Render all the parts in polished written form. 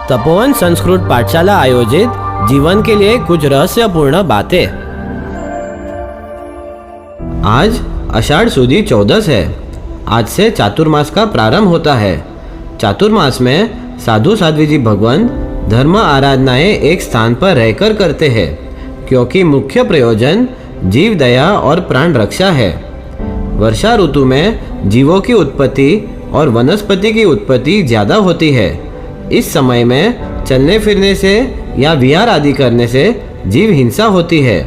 तपोवन संस्कृत पाठशाला आयोजित जीवन के लिए कुछ रहस्यपूर्ण बातें। आज आषाढ़ सुदी 14 है। आज से चातुर्मास का प्रारंभ होता है। चातुर्मास में साधु साध्वी जी भगवान धर्म आराधनाएं एक स्थान पर रहकर करते हैं, क्योंकि मुख्य प्रयोजन जीव दया और प्राण रक्षा है। वर्षा ऋतु में जीवों की उत्पत्ति और वनस्पति की उत्पत्ति ज़्यादा होती है। इस समय में चलने फिरने से या विहार आदि करने से जीव हिंसा होती है।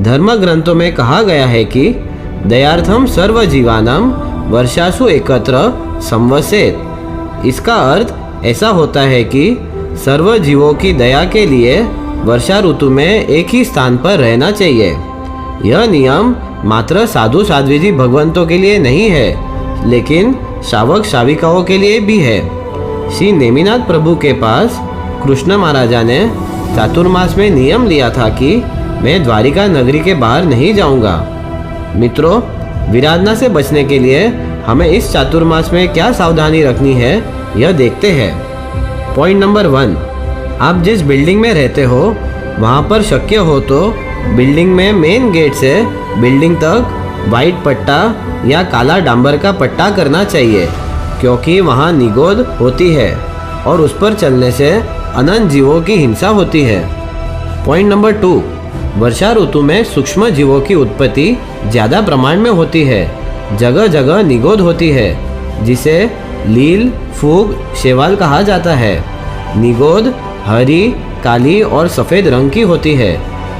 धर्म ग्रंथों में कहा गया है कि दयार्थम सर्व जीवानाम वर्षासु एकत्र संवसेत। इसका अर्थ ऐसा होता है कि सर्व जीवों की दया के लिए वर्षा ऋतु में एक ही स्थान पर रहना चाहिए। यह नियम मात्र साधु साध्वी जी भगवंतों के लिए नहीं है, लेकिन श्रावक श्राविकाओं के लिए भी है। श्री नेमिनाथ प्रभु के पास कृष्ण महाराजा ने चातुर्मास में नियम लिया था कि मैं द्वारिका नगरी के बाहर नहीं जाऊंगा। मित्रों, विराधना से बचने के लिए हमें इस चातुर्मास में क्या सावधानी रखनी है, यह देखते हैं। पॉइंट नंबर 1, आप जिस बिल्डिंग में रहते हो वहाँ पर शक्य हो तो बिल्डिंग में मेन गेट से बिल्डिंग तक वाइट पट्टा या काला डांबर का पट्टा करना चाहिए, क्योंकि वहाँ निगोद होती है और उस पर चलने से अनंत जीवों की हिंसा होती है। पॉइंट नंबर 2, वर्षा ऋतु में सूक्ष्म जीवों की उत्पत्ति ज़्यादा प्रमाण में होती है। जगह जगह निगोद होती है, जिसे लील, फूग, शेवाल कहा जाता है। निगोद हरी, काली और सफ़ेद रंग की होती है।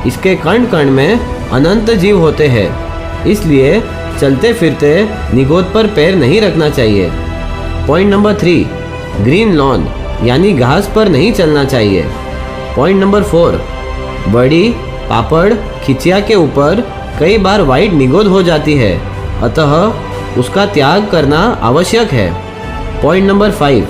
इसके कण कण में अनंत जीव होते हैं, इसलिए चलते फिरते निगोद पर पैर नहीं रखना चाहिए। पॉइंट नंबर 3, ग्रीन लॉन यानी घास पर नहीं चलना चाहिए। पॉइंट नंबर 4, बड़ी, पापड़, खिचिया के ऊपर कई बार वाइट निगोद हो जाती है, अतः उसका त्याग करना आवश्यक है। पॉइंट नंबर 5,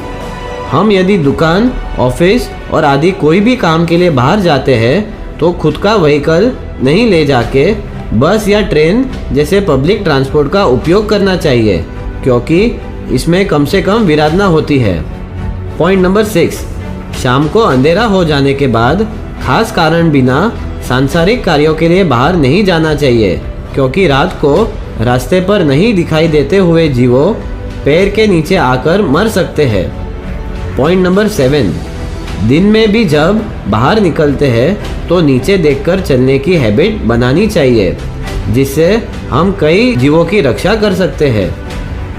हम यदि दुकान, ऑफिस और आदि कोई भी काम के लिए बाहर जाते हैं तो खुद का व्हीकल नहीं ले जाके बस या ट्रेन जैसे पब्लिक ट्रांसपोर्ट का उपयोग करना चाहिए, क्योंकि इसमें कम से कम विराधना होती है। पॉइंट नंबर 6, शाम को अंधेरा हो जाने के बाद खास कारण बिना सांसारिक कार्यों के लिए बाहर नहीं जाना चाहिए, क्योंकि रात को रास्ते पर नहीं दिखाई देते हुए जीवों पैर के नीचे आकर मर सकते हैं। पॉइंट नंबर 7, दिन में भी जब बाहर निकलते हैं तो नीचे देखकर चलने की हैबिट बनानी चाहिए, जिससे हम कई जीवों की रक्षा कर सकते हैं।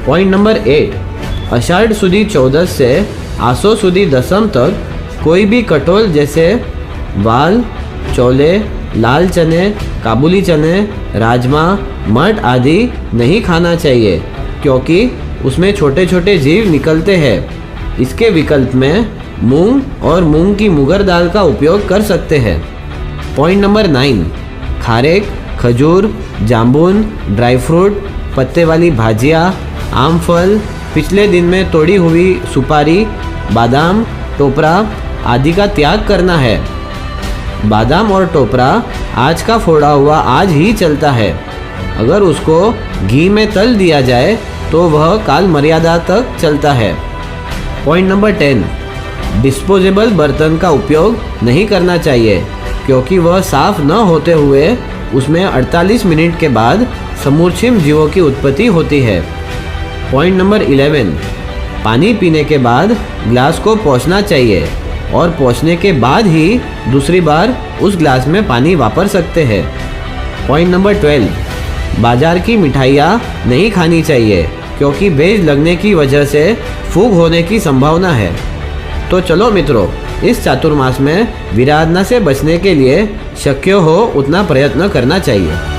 पॉइंट नंबर 8, आषाढ़ सुदी 14 से आसो सुदी 10 तक कोई भी कटोल जैसे वाल, चोले, लाल चने, काबुली चने, राजमा, मट आदि नहीं खाना चाहिए, क्योंकि उसमें छोटे छोटे जीव निकलते हैं। इसके विकल्प में मूंग और मूंग की मुगर दाल का उपयोग कर सकते हैं। पॉइंट नंबर 9, खारेक, खजूर, जामुन, ड्राई फ्रूट, पत्ते वाली भाजियाँ, आम फल, पिछले दिन में तोड़ी हुई सुपारी, बादाम, टोपरा आदि का त्याग करना है। बादाम और टोपरा आज का फोड़ा हुआ आज ही चलता है। अगर उसको घी में तल दिया जाए तो वह काल मर्यादा तक चलता है। पॉइंट नंबर 10, डिस्पोजेबल बर्तन का उपयोग नहीं करना चाहिए, क्योंकि वह साफ न होते हुए उसमें 48 मिनट के बाद समूर्छिम जीवों की उत्पत्ति होती है। पॉइंट नंबर 11, पानी पीने के बाद ग्लास को पोंछना चाहिए और पोंछने के बाद ही दूसरी बार उस ग्लास में पानी वापर सकते हैं। पॉइंट नंबर 12, बाजार की मिठाइयाँ नहीं खानी चाहिए, क्योंकि बेज लगने की वजह से फूग होने की संभावना है। तो चलो मित्रों, इस चातुर्मास में विराधना से बचने के लिए शक्य हो उतना प्रयत्न करना चाहिए।